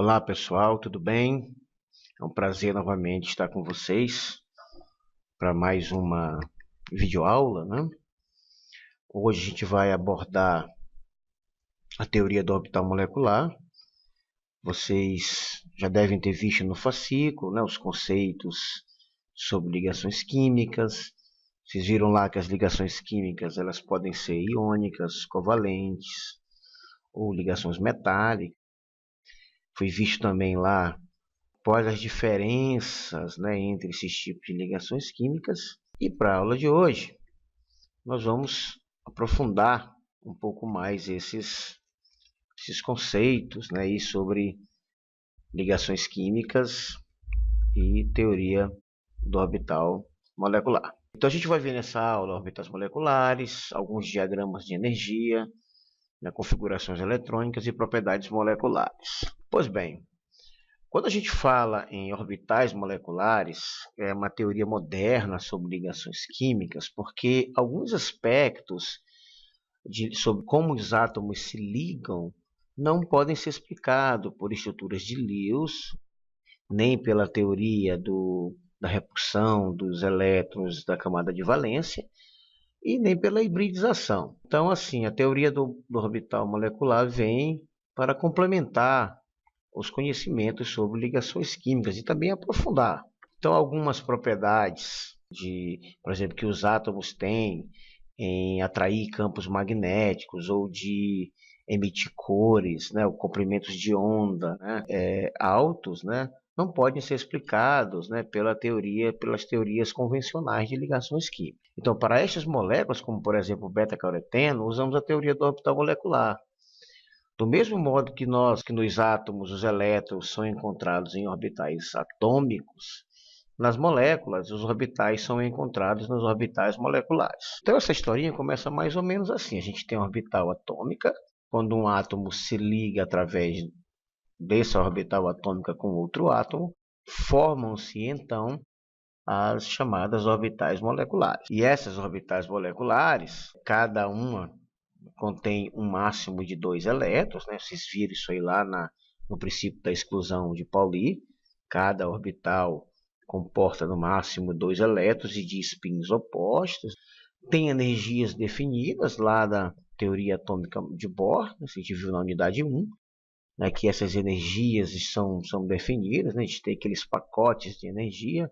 Olá pessoal, tudo bem? É um prazer novamente estar com vocês para mais uma videoaula, né? Hoje a gente vai abordar a teoria do orbital molecular. Vocês já devem ter visto no fascículo, né, os conceitos sobre ligações químicas. Vocês viram lá que as ligações químicas elas podem ser iônicas, covalentes ou ligações metálicas. Foi visto também lá quais as diferenças, né, entre esses tipos de ligações químicas. E para a aula de hoje, nós vamos aprofundar um pouco mais esses conceitos, né, e sobre ligações químicas e teoria do orbital molecular. Então a gente vai ver nessa aula orbitais moleculares, alguns diagramas de energia, né, configurações eletrônicas e propriedades moleculares. Pois bem, quando a gente fala em orbitais moleculares, é uma teoria moderna sobre ligações químicas, porque alguns aspectos sobre como os átomos se ligam não podem ser explicados por estruturas de Lewis, nem pela teoria da repulsão dos elétrons da camada de valência, e nem pela hibridização. Então, assim, a teoria do orbital molecular vem para complementar os conhecimentos sobre ligações químicas e também aprofundar. Então, algumas propriedades, por exemplo, que os átomos têm em atrair campos magnéticos ou de emitir cores, né, ou comprimentos de onda, né, altos, né, não podem ser explicados, né, pelas teorias convencionais de ligações químicas. Então, para estas moléculas, como por exemplo o beta-caroteno, usamos a teoria do orbital molecular. Do mesmo modo que nos átomos os elétrons são encontrados em orbitais atômicos, nas moléculas os orbitais são encontrados nos orbitais moleculares. Então essa historinha começa mais ou menos assim. A gente tem uma orbital atômica, quando um átomo se liga através dessa orbital atômica com outro átomo, formam-se então as chamadas orbitais moleculares. E essas orbitais moleculares, cada uma contém um máximo de 2 elétrons, né? Vocês viram isso aí lá no princípio da exclusão de Pauli. Cada orbital comporta no máximo 2 elétrons e de spins opostos. Tem energias definidas lá da teoria atômica de Bohr, a gente viu na unidade 1, né, que essas energias são definidas, né? A gente tem aqueles pacotes de energia.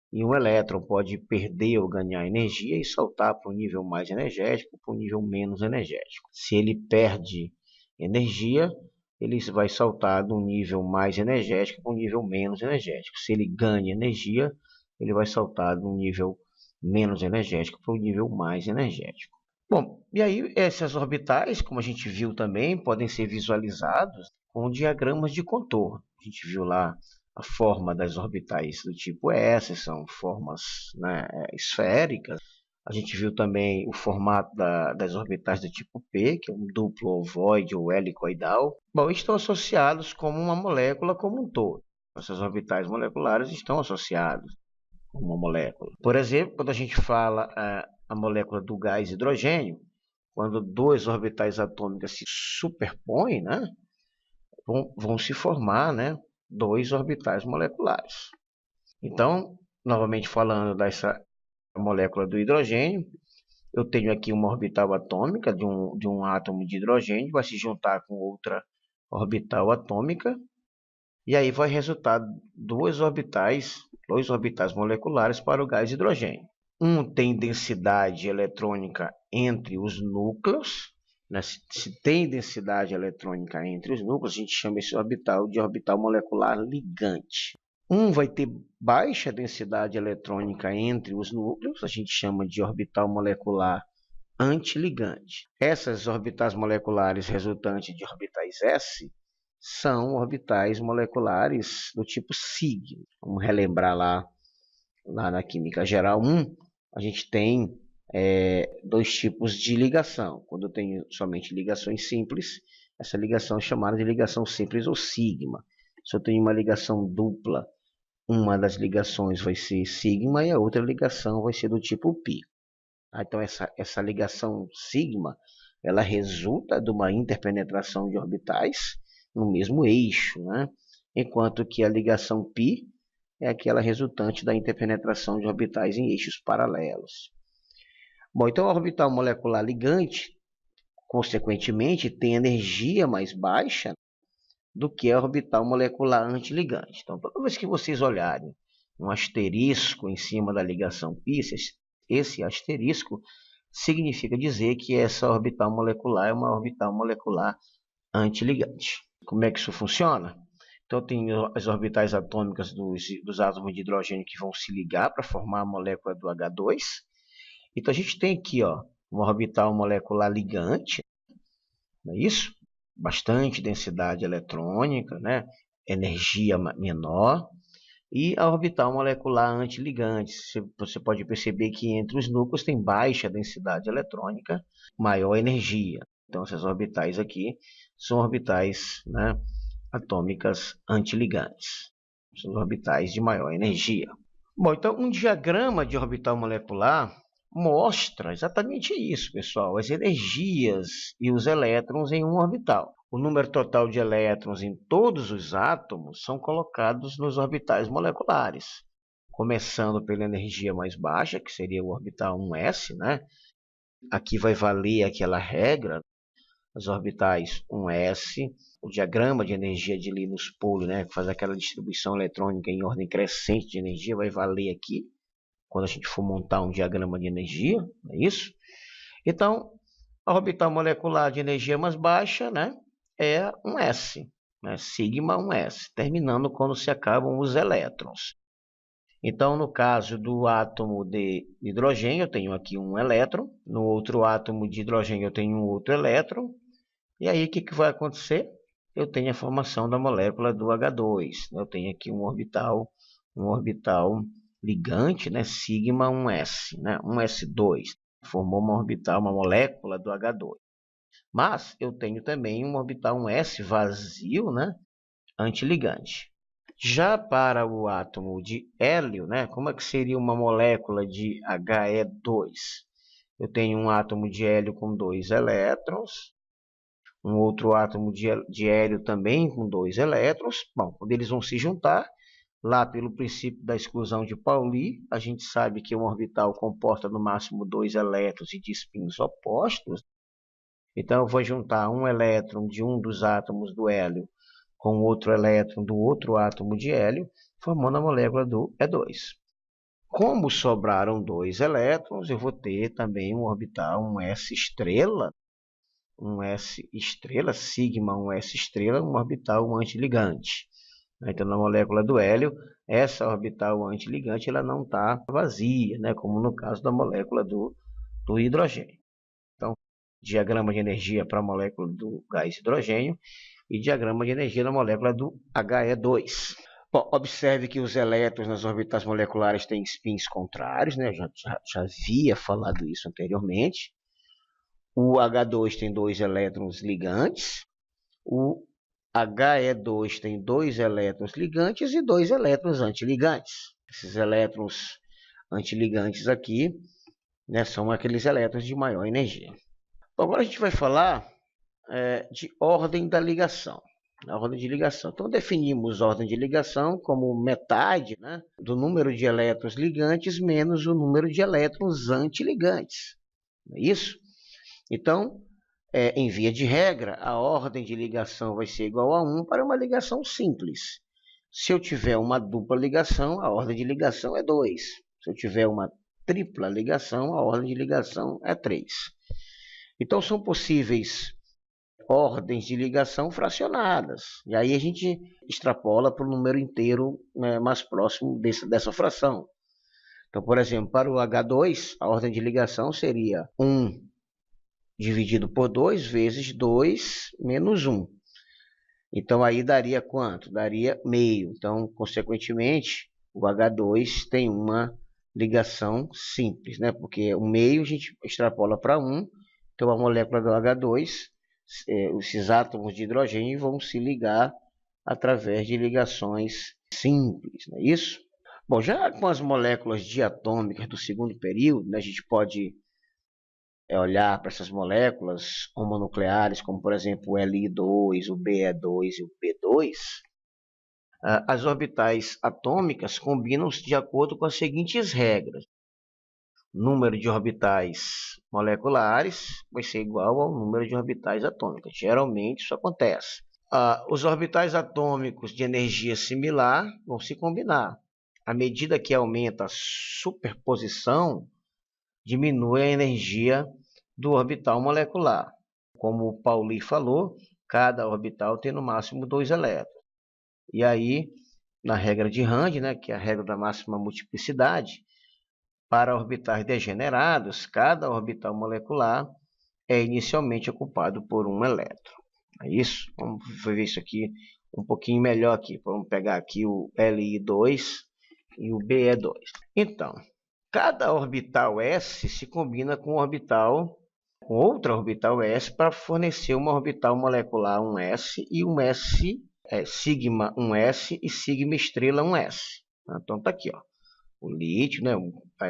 E um elétron pode perder ou ganhar energia e saltar para um nível mais energético, para um nível menos energético. Se ele perde energia, ele vai saltar de um nível mais energético para um nível menos energético. Se ele ganha energia, ele vai saltar de um nível menos energético para um nível mais energético. Bom, e aí essas orbitais, como a gente viu também, podem ser visualizados com diagramas de contorno. A gente viu lá a forma das orbitais do tipo S, são formas, né, esféricas. A gente viu também o formato das orbitais do tipo P, que é um duplo ovoide ou helicoidal. Bom, estão associados como uma molécula como um todo. Essas orbitais moleculares estão associadas com uma molécula. Por exemplo, quando a gente fala a molécula do gás hidrogênio, quando 2 orbitais atômicas se superpõem, né, vão se formar, né, 2 orbitais moleculares. Então, novamente falando dessa molécula do hidrogênio, eu tenho aqui uma orbital atômica de um átomo de hidrogênio, vai se juntar com outra orbital atômica, e aí vai resultar 2 orbitais moleculares para o gás hidrogênio. Um tem densidade eletrônica entre os núcleos, né? Se tem densidade eletrônica entre os núcleos, a gente chama esse orbital de orbital molecular ligante. Um vai ter baixa densidade eletrônica entre os núcleos, a gente chama de orbital molecular antiligante. Essas orbitais moleculares resultantes de orbitais S são orbitais moleculares do tipo sigma. Vamos relembrar lá na química geral 1, a gente tem 2 tipos de ligação. Quando eu tenho somente ligações simples, essa ligação é chamada de ligação simples ou sigma. Se eu tenho uma ligação dupla, uma das ligações vai ser sigma e a outra ligação vai ser do tipo π. Então essa ligação sigma, ela resulta de uma interpenetração de orbitais no mesmo eixo, né? enquanto que a ligação π é aquela resultante da interpenetração de orbitais em eixos paralelos. Bom, então a orbital molecular ligante, consequentemente, tem energia mais baixa do que a orbital molecular antiligante. Então, toda vez que vocês olharem um asterisco em cima da ligação π, esse asterisco significa dizer que essa orbital molecular é uma orbital molecular antiligante. Como é que isso funciona? Então, tem as orbitais atômicas dos átomos de hidrogênio que vão se ligar para formar a molécula do H2. Então, a gente tem aqui uma orbital molecular ligante, não é isso? Bastante densidade eletrônica, né? Energia menor. E a orbital molecular antiligante. Você pode perceber que entre os núcleos tem baixa densidade eletrônica, maior energia. Então, essas orbitais aqui são orbitais, né, atômicas antiligantes. São orbitais de maior energia. Bom, então um diagrama de orbital molecular mostra exatamente isso, pessoal. As energias e os elétrons em um orbital. O número total de elétrons em todos os átomos são colocados nos orbitais moleculares. Começando pela energia mais baixa, que seria o orbital 1s, né? Aqui vai valer aquela regra, as orbitais 1s, o diagrama de energia de Linus Pauling, né, que faz aquela distribuição eletrônica em ordem crescente de energia, vai valer aqui, quando a gente for montar um diagrama de energia, não é isso? Então, a orbital molecular de energia mais baixa, né, é 1s, né, sigma 1s, terminando quando se acabam os elétrons. Então, no caso do átomo de hidrogênio, eu tenho aqui um elétron, no outro átomo de hidrogênio eu tenho um outro elétron, e aí o que vai acontecer? Eu tenho a formação da molécula do H2. Eu tenho aqui um orbital ligante, né, sigma 1s, né, 1s2, formou uma orbital, uma molécula do H2. Mas eu tenho também um orbital 1s vazio, né, antiligante. Já para o átomo de hélio, né, como é que seria uma molécula de He2? Eu tenho um átomo de hélio com 2 elétrons, um outro átomo de hélio também com 2 elétrons. Bom, quando eles vão se juntar, lá pelo princípio da exclusão de Pauli, a gente sabe que um orbital comporta no máximo 2 elétrons e de spins opostos. Então, eu vou juntar um elétron de um dos átomos do hélio com outro elétron do outro átomo de hélio, formando a molécula do E2. Como sobraram 2 elétrons, eu vou ter também um orbital, um S estrela, sigma 1s estrela, um orbital antiligante. Então, na molécula do hélio, essa orbital antiligante ela não está vazia, né, como no caso da molécula do hidrogênio. Então, diagrama de energia para a molécula do gás hidrogênio e diagrama de energia na molécula do He2. Bom, observe que os elétrons nas orbitais moleculares têm spins contrários, né? Eu já havia falado isso anteriormente. O H2 tem 2 elétrons ligantes, o He2 tem 2 elétrons ligantes e 2 elétrons antiligantes. Esses elétrons antiligantes aqui, né, são aqueles elétrons de maior energia. Bom, agora a gente vai falar de ordem da ligação. A ordem de ligação. Então, definimos a ordem de ligação como metade, né, do número de elétrons ligantes menos o número de elétrons antiligantes. Não é isso? Então, em via de regra, a ordem de ligação vai ser igual a 1 para uma ligação simples. Se eu tiver uma dupla ligação, a ordem de ligação é 2. Se eu tiver uma tripla ligação, a ordem de ligação é 3. Então, são possíveis ordens de ligação fracionadas. E aí a gente extrapola para o número inteiro, né, mais próximo dessa fração. Então, por exemplo, para o H2, a ordem de ligação seria 1 dividido por 2 vezes 2 menos 1. Então, aí daria quanto? Daria meio. Então, consequentemente, o H2 tem uma ligação simples, né? Porque o meio a gente extrapola para 1. Então, a molécula do H2, esses átomos de hidrogênio vão se ligar através de ligações simples, não é isso? Bom, já com as moléculas diatômicas do segundo período, né, a gente pode olhar para essas moléculas homonucleares, como por exemplo o Li2, o Be2 e o P2. As orbitais atômicas combinam-se de acordo com as seguintes regras. Número de orbitais moleculares vai ser igual ao número de orbitais atômicas. Geralmente isso acontece. Os orbitais atômicos de energia similar vão se combinar. À medida que aumenta a superposição, diminui a energia do orbital molecular. Como o Pauli falou, cada orbital tem no máximo 2 elétrons. E aí, na regra de Rand, né, que é a regra da máxima multiplicidade, para orbitais degenerados, cada orbital molecular é inicialmente ocupado por um elétron. É isso? Vamos ver isso aqui um pouquinho melhor aqui. Vamos pegar aqui o Li2 e o Be2. Então, cada orbital S se combina com outra orbital S para fornecer uma orbital molecular 1s e um S, sigma 1s e sigma estrela 1s. Então tá aqui, ó. O lítio, né,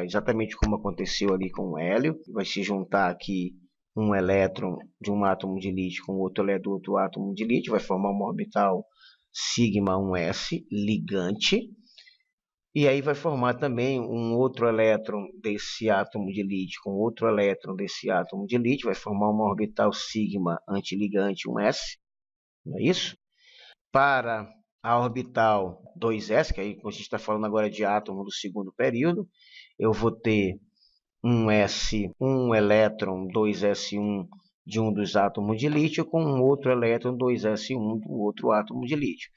exatamente como aconteceu ali com o hélio, vai se juntar aqui um elétron de um átomo de lítio com outro elétron do outro átomo de lítio, vai formar uma orbital sigma 1s ligante, e aí vai formar também um outro elétron desse átomo de lítio com outro elétron desse átomo de lítio, vai formar uma orbital sigma antiligante 1s, não é isso? Para a orbital 2s, que aí a gente está falando agora de átomo do segundo período, eu vou ter um elétron 2s1 de um dos átomos de lítio com um outro elétron 2s1 do outro átomo de lítio,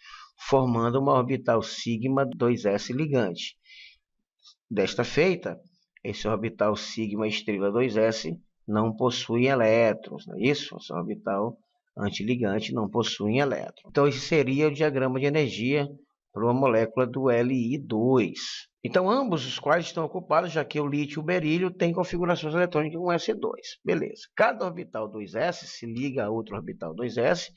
formando uma orbital sigma 2s ligante. Desta feita, esse orbital sigma estrela 2s não possui elétrons, não é isso? Essa orbital antiligante não possui elétron. Então, esse seria o diagrama de energia para uma molécula do Li2. Então, ambos os quais estão ocupados, já que o lítio e o berílio têm configurações eletrônicas com S2. Beleza. Cada orbital 2s se liga a outro orbital 2s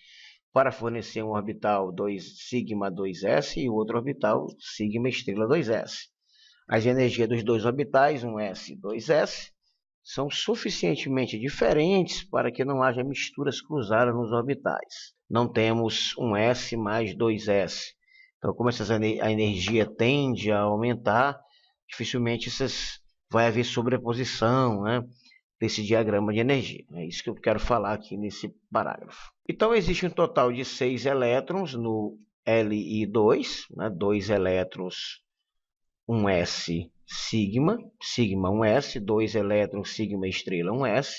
para fornecer um orbital 2 sigma 2s e outro orbital sigma estrela 2s. As energias dos dois orbitais, 1s e 2s, são suficientemente diferentes para que não haja misturas cruzadas nos orbitais. Não temos um S mais 2S. Então, como a energia tende a aumentar, dificilmente vai haver sobreposição, né, desse diagrama de energia. É isso que eu quero falar aqui nesse parágrafo. Então, existe um total de 6 elétrons no Li2, né, 2 elétrons, 1s sigma 1s, 2 elétrons sigma estrela 1s,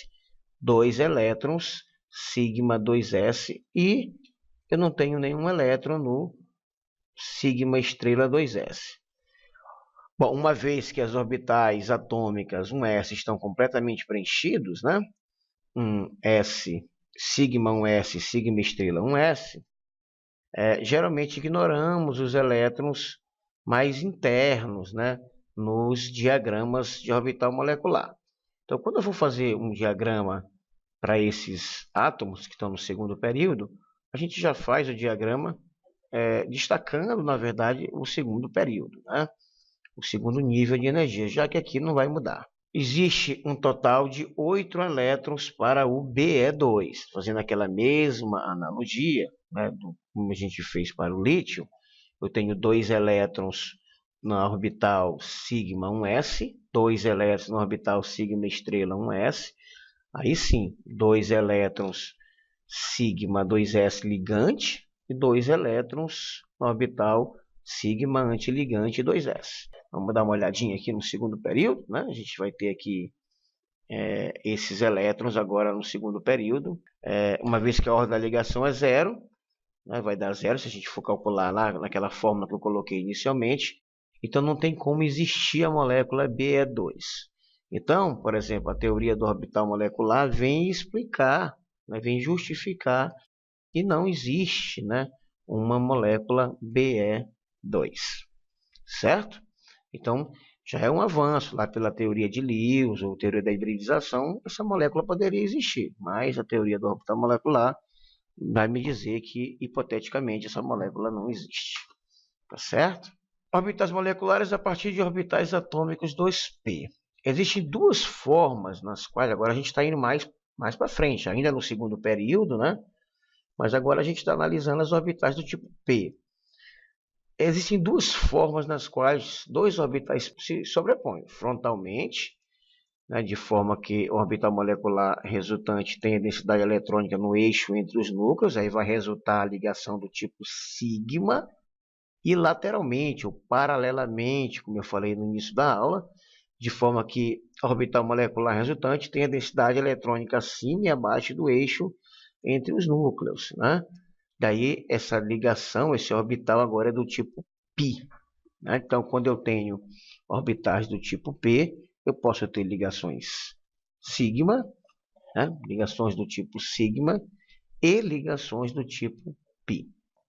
2 elétrons sigma 2s e eu não tenho nenhum elétron no sigma estrela 2s. Bom, uma vez que as orbitais atômicas 1s estão completamente preenchidos, né? 1s, sigma 1s, sigma estrela 1s, geralmente ignoramos os elétrons mais internos, né, nos diagramas de orbital molecular. Então, quando eu for fazer um diagrama para esses átomos que estão no segundo período, a gente já faz o diagrama destacando, na verdade, o segundo período, né, o segundo nível de energia, já que aqui não vai mudar. Existe um total de 8 elétrons para o Be2, fazendo aquela mesma analogia, né, como a gente fez para o lítio. Eu tenho 2 elétrons na orbital sigma 1s, 2 elétrons na orbital sigma estrela 1s, aí sim, 2 elétrons sigma 2s ligante e 2 elétrons na orbital sigma antiligante 2s. Vamos dar uma olhadinha aqui no segundo período, né? A gente vai ter aqui esses elétrons agora no segundo período, uma vez que a ordem da ligação é 0, né, vai dar 0 se a gente for calcular lá naquela fórmula que eu coloquei inicialmente. Então, não tem como existir a molécula Be2. Então, por exemplo, a teoria do orbital molecular vem explicar, né, vem justificar que não existe, né, uma molécula Be2. Certo? Então, já é um avanço lá pela teoria de Lewis ou teoria da hibridização, essa molécula poderia existir, mas a teoria do orbital molecular vai me dizer que, hipoteticamente, essa molécula não existe. Tá certo? Orbitais moleculares a partir de orbitais atômicos 2p. Existem duas formas nas quais, agora a gente está indo mais para frente, ainda no segundo período, né? Mas agora a gente está analisando as orbitais do tipo p. Existem duas formas nas quais dois orbitais se sobrepõem: frontalmente, né, de forma que o orbital molecular resultante tem a densidade eletrônica no eixo entre os núcleos, aí vai resultar a ligação do tipo sigma, e lateralmente, ou paralelamente, como eu falei no início da aula, de forma que a orbital molecular resultante tem a densidade eletrônica acima e abaixo do eixo entre os núcleos, né? Daí essa ligação, esse orbital agora é do tipo π, né? Então, quando eu tenho orbitais do tipo P, eu posso ter ligações sigma, né? Ligações do tipo sigma e ligações do tipo π.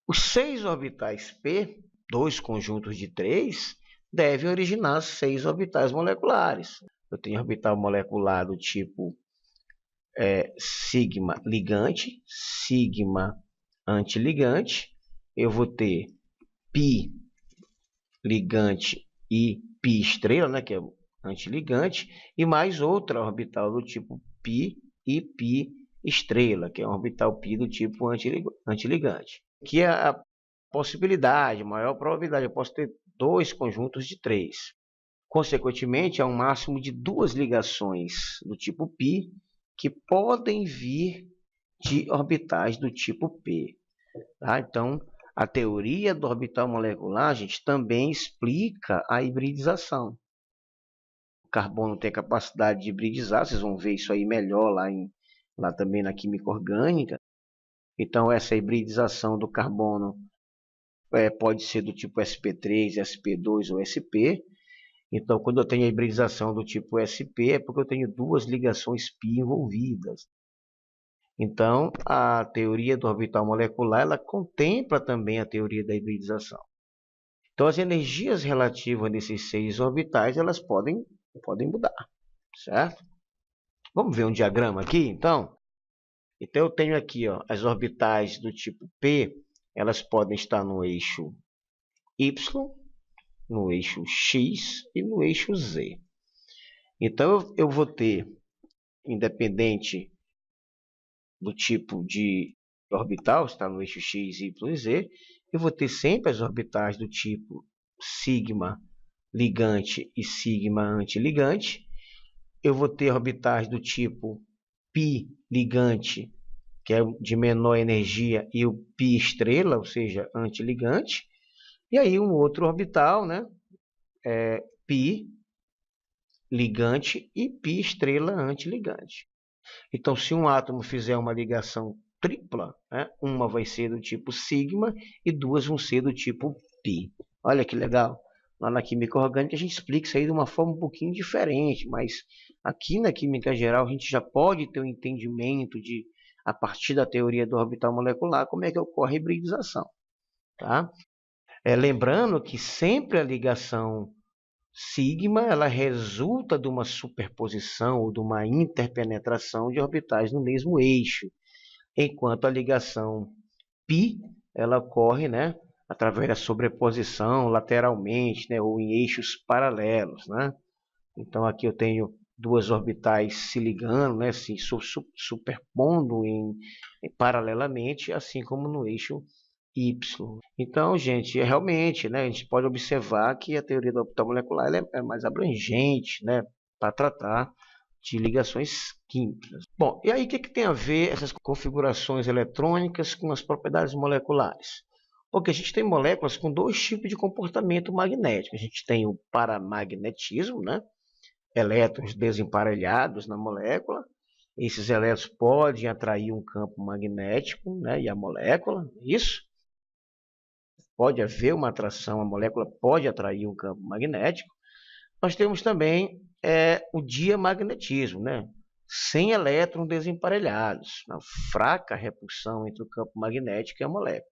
Os 6 orbitais P, dois conjuntos de 3, devem originar 6 orbitais moleculares. Eu tenho orbital molecular do tipo sigma ligante, sigma antiligante. Eu vou ter π ligante e π estrela, né, que é antiligante, e mais outra orbital do tipo π e π estrela, que é um orbital π do tipo antiligante. Que é a possibilidade, maior probabilidade, eu posso ter dois conjuntos de 3. Consequentemente, há um máximo de 2 ligações do tipo π que podem vir de orbitais do tipo P. Tá? Então, a teoria do orbital molecular, gente, também explica a hibridização. O carbono tem a capacidade de hibridizar, vocês vão ver isso aí melhor lá também na química orgânica. Então, essa hibridização do carbono pode ser do tipo sp3, sp2 ou sp. Então, quando eu tenho a hibridização do tipo sp, é porque eu tenho duas ligações π envolvidas. Então, a teoria do orbital molecular, ela contempla também a teoria da hibridização. Então, as energias relativas desses 6 orbitais, elas podem mudar, certo? Vamos ver um diagrama aqui, então? Então, eu tenho aqui as orbitais do tipo P, elas podem estar no eixo Y, no eixo X e no eixo Z. Então, eu vou ter, independente do tipo de orbital, está no eixo X, Y e Z, eu vou ter sempre as orbitais do tipo sigma ligante e sigma antiligante. Eu vou ter orbitais do tipo π ligante, que é de menor energia, e o π estrela, ou seja, antiligante. E aí um outro orbital, né? π ligante e π estrela antiligante. Então, se um átomo fizer uma ligação tripla, né, uma vai ser do tipo sigma e duas vão ser do tipo π. Olha que legal. Lá na química orgânica a gente explica isso aí de uma forma um pouquinho diferente, mas aqui na química geral a gente já pode ter um entendimento de, a partir da teoria do orbital molecular, como é que ocorre a hibridização. Tá? Lembrando que sempre a ligação sigma, ela resulta de uma superposição ou de uma interpenetração de orbitais no mesmo eixo, enquanto a ligação π, ela ocorre, né, através da sobreposição lateralmente, né, ou em eixos paralelos, né? Então aqui eu tenho duas orbitais se ligando, né, se superpondo paralelamente, assim como no eixo Y. Então, gente, realmente, né, a gente pode observar que a teoria do orbital molecular é mais abrangente, né, para tratar de ligações químicas. Bom, e aí o que tem a ver essas configurações eletrônicas com as propriedades moleculares? Porque a gente tem moléculas com dois tipos de comportamento magnético. A gente tem o paramagnetismo, né, elétrons desemparelhados na molécula. Esses elétrons podem atrair um campo magnético, né, e a molécula, isso. Pode haver uma atração, a molécula pode atrair um campo magnético. Nós temos também o diamagnetismo, né? Sem elétrons desemparelhados, uma fraca repulsão entre o campo magnético e a molécula.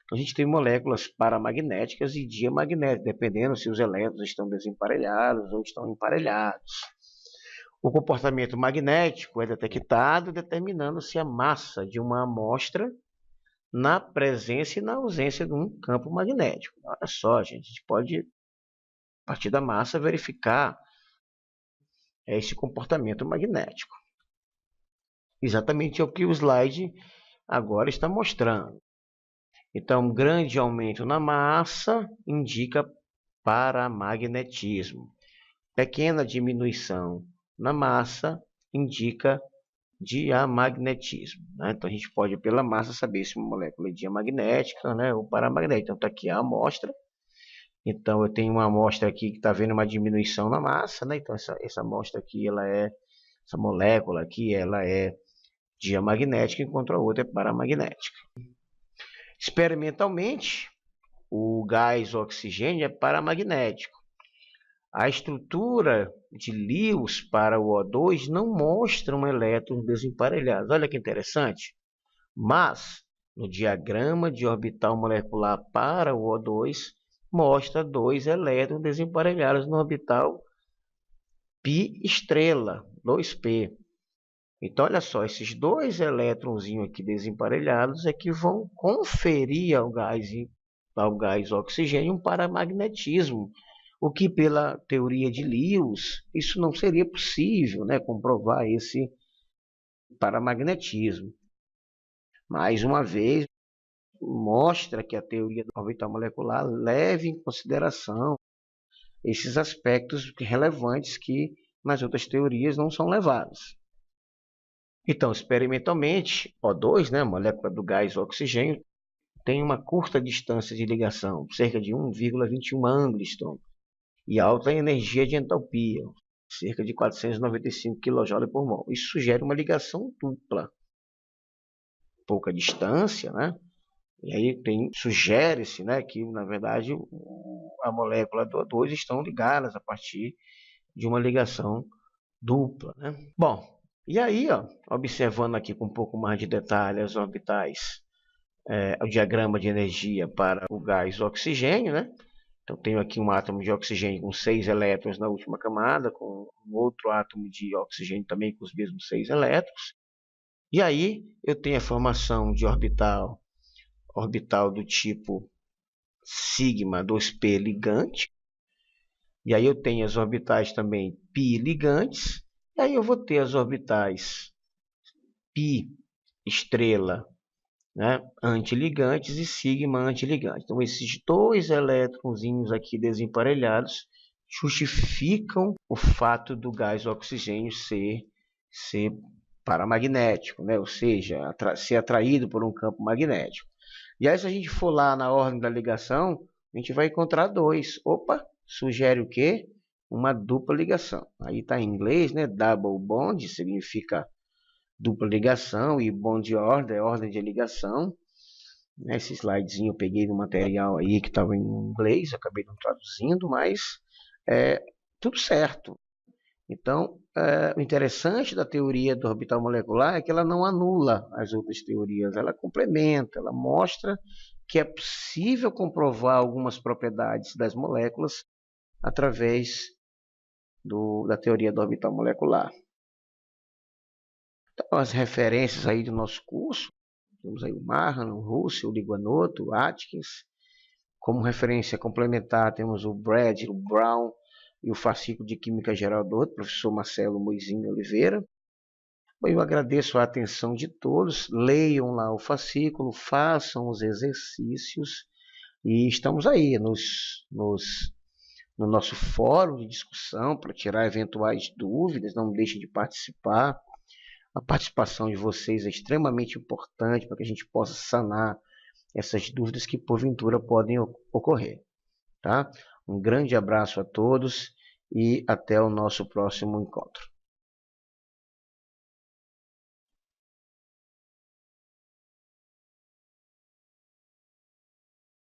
Então, a gente tem moléculas paramagnéticas e diamagnéticas, dependendo se os elétrons estão desemparelhados ou estão emparelhados. O comportamento magnético é detectado determinando se a massa de uma amostra na presença e na ausência de um campo magnético. Olha só, gente, a gente pode, a partir da massa, verificar esse comportamento magnético. Exatamente é o que o slide agora está mostrando. Então, grande aumento na massa indica paramagnetismo. Pequena diminuição na massa indica diamagnetismo, né? Então, a gente pode, pela massa, saber se uma molécula é diamagnética, né, ou paramagnética. Então, está aqui a amostra. Então, eu tenho uma amostra aqui que está vendo uma diminuição na massa, né? Então, essa amostra aqui, essa molécula aqui, ela é diamagnética, enquanto a outra é paramagnética. Experimentalmente, o gás oxigênio é paramagnético. A estrutura de Lewis para o O2 não mostra elétrons desemparelhados. Olha que interessante. Mas, no diagrama de orbital molecular para o O2, mostra 2 elétrons desemparelhados no orbital π estrela, 2p. Então, olha só, esses 2 elétrons aqui desemparelhados é que vão conferir ao gás oxigênio um paramagnetismo, o que pela teoria de Lewis, isso não seria possível, né, comprovar esse paramagnetismo. Mais uma vez, mostra que a teoria do orbital molecular leva em consideração esses aspectos relevantes que nas outras teorias não são levados. Então, experimentalmente, O2, né, a molécula do gás oxigênio, tem uma curta distância de ligação, cerca de 1,21 angstrom, e alta energia de entalpia, cerca de 495 kJ por mol. Isso sugere uma ligação dupla. Pouca distância, né? E aí sugere-se, né, que, na verdade, a molécula do O2 estão ligadas a partir de uma ligação dupla, né? Bom, e aí, ó, observando aqui com um pouco mais de detalhe as orbitais, o diagrama de energia para o gás oxigênio, né? Então, tenho aqui um átomo de oxigênio com 6 elétrons na última camada, com um outro átomo de oxigênio também com os mesmos 6 elétrons. E aí, eu tenho a formação de orbital do tipo sigma 2p ligante. E aí eu tenho as orbitais também π ligantes. E aí eu vou ter as orbitais π estrela, né, antiligantes e sigma antiligante. Então, esses 2 elétronzinhos aqui desemparelhados justificam o fato do gás oxigênio ser paramagnético, né? Ou seja, ser atraído por um campo magnético. E aí, se a gente for lá na ordem da ligação, a gente vai encontrar 2. Opa, sugere o quê? Uma dupla ligação. Aí está em inglês, né? Double bond significa dupla ligação, e bond order é ordem de ligação. Esse slidezinho eu peguei no material aí que estava em inglês, acabei não traduzindo, mas tudo certo. Então, o interessante da teoria do orbital molecular é que ela não anula as outras teorias, ela complementa, ela mostra que é possível comprovar algumas propriedades das moléculas através da teoria do orbital molecular. Então, as referências aí do nosso curso, temos aí o Marran, o Russell, o Liguanotto, o Atkins. Como referência complementar, temos o Brad, o Brown e o fascículo de Química Geral do outro, professor Marcelo Moizinho Oliveira. Eu agradeço a atenção de todos, leiam lá o fascículo, façam os exercícios e estamos aí no nosso fórum de discussão para tirar eventuais dúvidas, não deixem de participar. A participação de vocês é extremamente importante para que a gente possa sanar essas dúvidas que porventura podem ocorrer. Tá? Um grande abraço a todos e até o nosso próximo encontro.